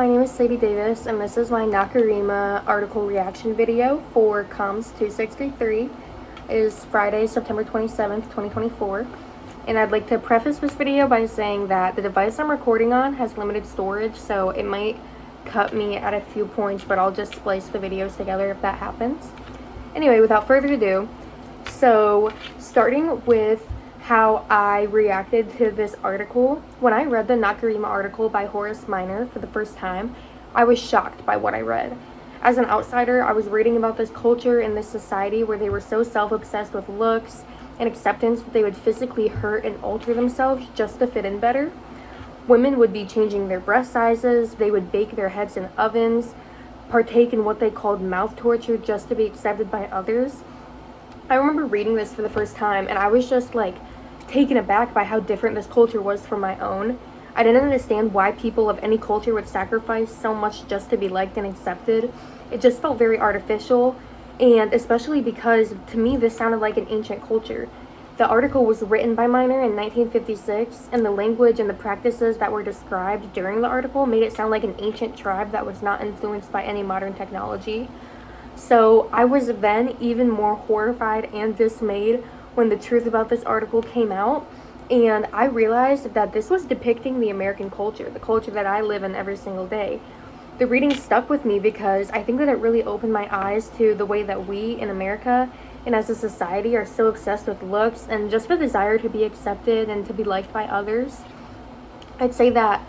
My name is Sadie Davis, and this is my Nakarima article reaction video for COM-263. It is Friday, September 27th, 2024. And I'd like to preface this video by saying that the device I'm recording on has limited storage, so it might cut me at a few points, but I'll just splice the videos together if that happens. Anyway, without further ado, so starting with how I reacted to this article. When I read the Nakarima article by Horace Minor for the first time, I was shocked by what I read. As an outsider, I was reading about this culture and this society where they were so self-obsessed with looks and acceptance that they would physically hurt and alter themselves just to fit in better. Women would be changing their breast sizes, they would bake their heads in ovens, partake in what they called mouth torture just to be accepted by others. I remember reading this for the first time and I was just like taken aback by how different this culture was from my own. I didn't understand why people of any culture would sacrifice so much just to be liked and accepted. It just felt very artificial, and especially because to me this sounded like an ancient culture. The article was written by Minor in 1956, and the language and the practices that were described during the article made it sound like an ancient tribe that was not influenced by any modern technology. So I was then even more horrified and dismayed when the truth about this article came out, and I realized that this was depicting the American culture, the culture that I live in every single day. The reading stuck with me because I think that it really opened my eyes to the way that we in America and as a society are so obsessed with looks and just the desire to be accepted and to be liked by others. I'd say that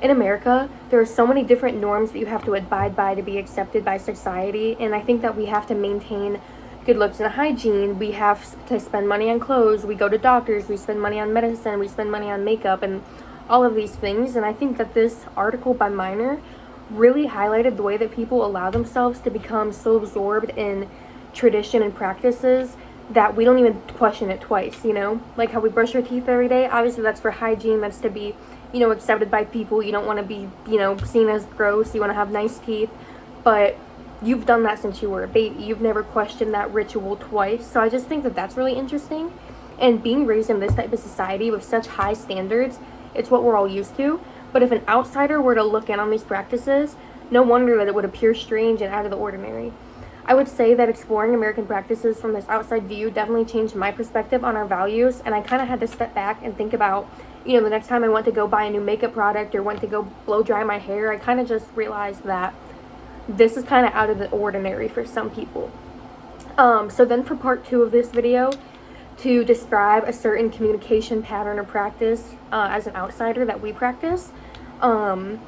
in America, there are so many different norms that you have to abide by to be accepted by society, and I think that we have to maintain good looks and hygiene. We have to spend money on clothes, we go to doctors, we spend money on medicine, we spend money on makeup, and all of these things. And I think that this article by Minor really highlighted the way that people allow themselves to become so absorbed in tradition and practices that we don't even question it twice, you know? Like how we brush our teeth every day, obviously that's for hygiene, that's to be, you know, accepted by people. You don't want to be, you know, seen as gross, you want to have nice teeth, but you've done that since you were a baby. You've never questioned that ritual twice. So I just think that that's really interesting. And being raised in this type of society with such high standards, it's what we're all used to. But if an outsider were to look in on these practices, no wonder that it would appear strange and out of the ordinary. I would say that exploring American practices from this outside view definitely changed my perspective on our values, and I kind of had to step back and think about, you know, the next time I went to go buy a new makeup product or went to go blow dry my hair, I kind of just realized that this is kind of out of the ordinary for some people. So then for part 2 of this video, to describe a certain communication pattern or practice as an outsider that we practice, the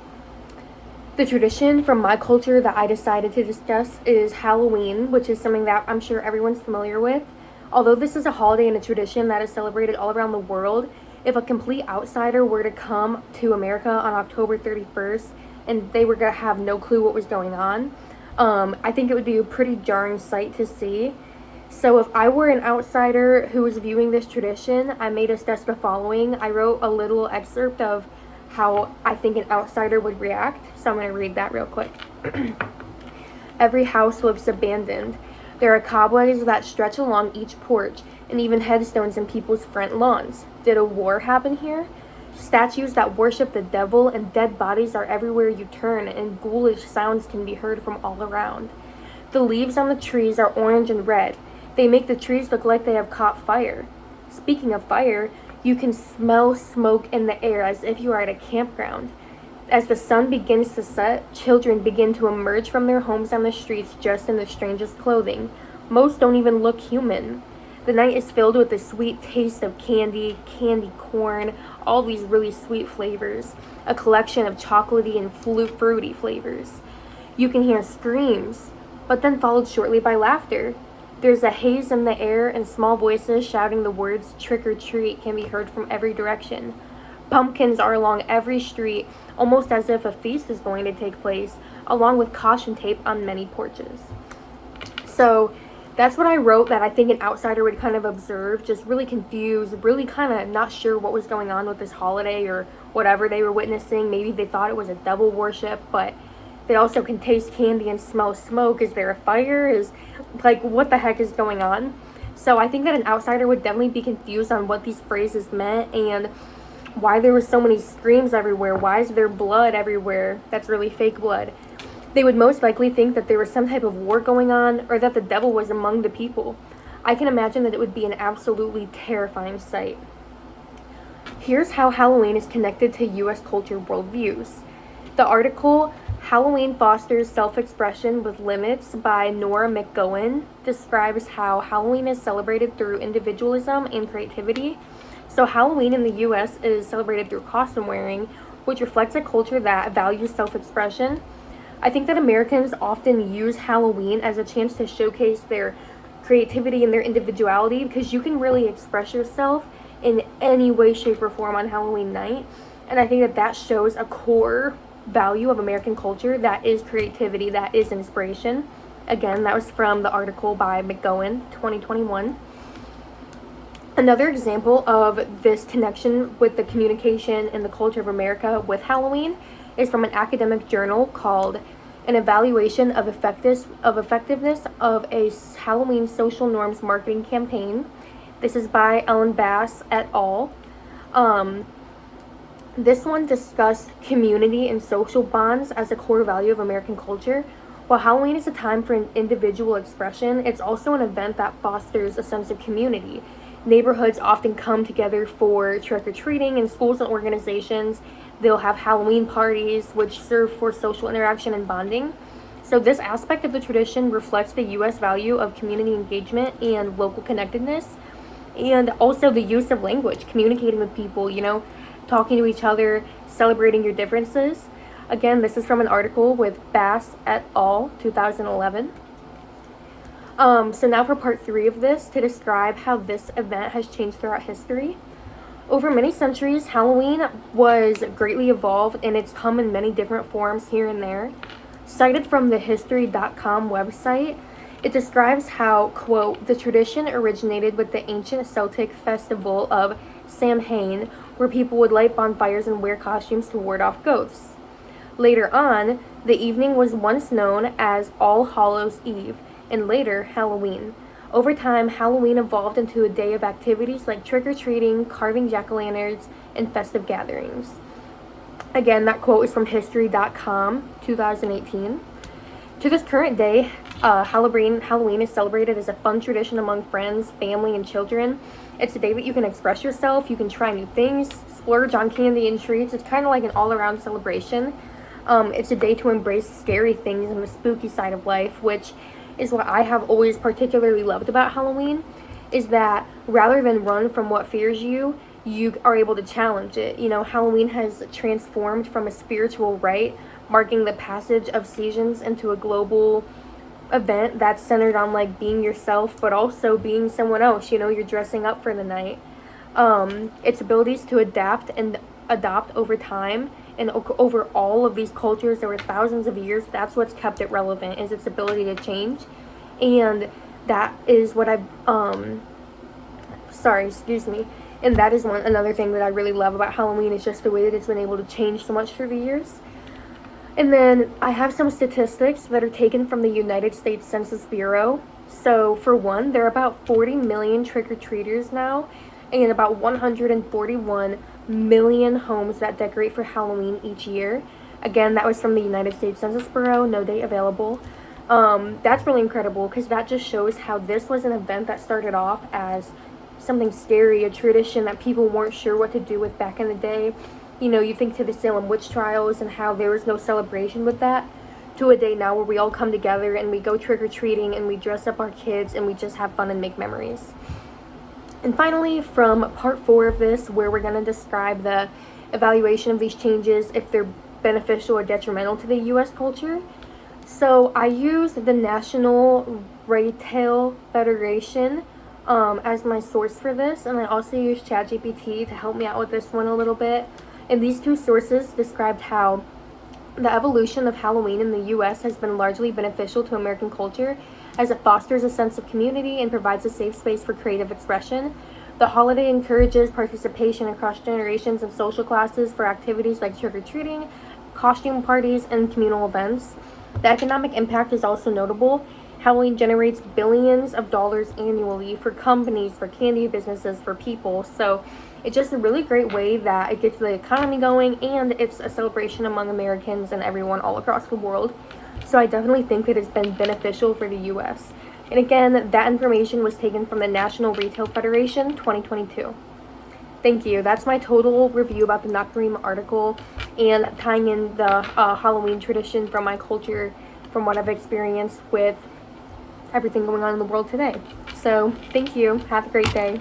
tradition from my culture that I decided to discuss is Halloween, which is something that I'm sure everyone's familiar with. Although this is a holiday and a tradition that is celebrated all around the world, if a complete outsider were to come to America on October 31st and they were going to have no clue what was going on, I think it would be a pretty jarring sight to see. So if I were an outsider who was viewing this tradition, I may discuss the following. I wrote a little excerpt of how I think an outsider would react, so I'm going to read that real quick. Every house looks abandoned. There are cobwebs that stretch along each porch, and even headstones in people's front lawns. Did a war happen here? Statues that worship the devil and dead bodies are everywhere you turn, and ghoulish sounds can be heard from all around. The leaves on the trees are orange and red. They make the trees look like they have caught fire. Speaking of fire, you can smell smoke in the air as if you are at a campground. As the sun begins to set, children begin to emerge from their homes on the streets dressed in the strangest clothing. Most don't even look human. The night is filled with the sweet taste of candy corn, all these really sweet flavors, a collection of chocolatey and fruity flavors. You can hear screams, but then followed shortly by laughter. There's a haze in the air, and small voices shouting the words trick or treat can be heard from every direction. Pumpkins are along every street, almost as if a feast is going to take place, along with caution tape on many porches. So that's what I wrote, that I think an outsider would kind of observe, just really confused, really kind of not sure what was going on with this holiday or whatever they were witnessing. Maybe they thought it was a devil worship, but they also can taste candy and smell smoke. Is there a fire? Is like, what the heck is going on? So I think that an outsider would definitely be confused on what these phrases meant, and why there were so many screams everywhere, why is there blood everywhere that's really fake blood. They would most likely think that there was some type of war going on or that the devil was among the people. I can imagine that it would be an absolutely terrifying sight. Here's how Halloween is connected to U.S. culture worldviews. The article, Halloween Fosters Self-Expression with Limits by Nora McGowan, describes how Halloween is celebrated through individualism and creativity. So Halloween in the U.S. is celebrated through costume wearing, which reflects a culture that values self-expression. I think that Americans often use Halloween as a chance to showcase their creativity and their individuality, because you can really express yourself in any way, shape, or form on Halloween night. And I think that that shows a core value of American culture that is creativity, that is inspiration. Again, that was from the article by McGowan, 2021. Another example of this connection with the communication and the culture of America with Halloween is from an academic journal called An Evaluation of Effectiveness of a Halloween Social Norms Marketing Campaign. This is by Ellen Bass et al. This one discussed community and social bonds as a core value of American culture. While Halloween is a time for an individual expression, it's also an event that fosters a sense of community. Neighborhoods often come together for trick-or-treating, and schools and organizations, they'll have Halloween parties, which serve for social interaction and bonding. So this aspect of the tradition reflects the U.S. value of community engagement and local connectedness, and also the use of language, communicating with people, talking to each other, celebrating your differences. Again, this is from an article with Bass et al., 2011. So now for part 3 of this, to describe how this event has changed throughout history. Over many centuries, Halloween was greatly evolved, and it's come in many different forms here and there. Cited from the History.com website, it describes how, quote, the tradition originated with the ancient Celtic festival of Samhain, where people would light bonfires and wear costumes to ward off ghosts. Later on, the evening was once known as All Hallows' Eve, and later Halloween. Over time, Halloween evolved into a day of activities like trick-or-treating, carving jack-o'-lanterns, and festive gatherings. Again, that quote is from History.com, 2018. To this current day, Halloween is celebrated as a fun tradition among friends, family, and children. It's a day that you can express yourself, you can try new things, splurge on candy and treats. It's kind of like an all-around celebration. It's a day to embrace scary things and the spooky side of life, which is what I have always particularly loved about Halloween, is that rather than run from what fears you, you are able to challenge it. Halloween has transformed from a spiritual rite, marking the passage of seasons, into a global event that's centered on being yourself, but also being someone else. You're dressing up for the night. Its abilities to adapt and adopt over time and over all of these cultures over thousands of years, that's what's kept it relevant, is its ability to change. And that is what and that is another thing that I really love about Halloween, is just the way that it's been able to change so much through the years. And then I have some statistics that are taken from the United States Census Bureau. So for one, there are about 40 million trick-or-treaters now, and about 141 million homes that decorate for Halloween each year. Again, that was from the United States Census Bureau, no date available. That's really incredible, because that just shows how this was an event that started off as something scary, a tradition that people weren't sure what to do with back in the day. You think to the Salem witch trials and how there was no celebration with that, to a day now where we all come together and we go trick-or-treating and we dress up our kids and we just have fun and make memories. And finally, from part 4 of this, where we're going to describe the evaluation of these changes, if they're beneficial or detrimental to the U.S. culture. So I used the National Retail Federation as my source for this, and I also used ChatGPT to help me out with this one a little bit. And these two sources described how the evolution of Halloween in the U.S. has been largely beneficial to American culture, as it fosters a sense of community and provides a safe space for creative expression. The holiday encourages participation across generations and social classes for activities like trick-or-treating, costume parties, and communal events. The economic impact is also notable. Halloween generates billions of dollars annually for companies, for candy businesses, for people. So it's just a really great way that it gets the economy going, and it's a celebration among Americans and everyone all across the world. So I definitely think that it's been beneficial for the US. And again, that information was taken from the National Retail Federation 2022. Thank you. That's my total review about the Nakarima article and tying in the Halloween tradition from my culture, from what I've experienced with everything going on in the world today. So thank you. Have a great day.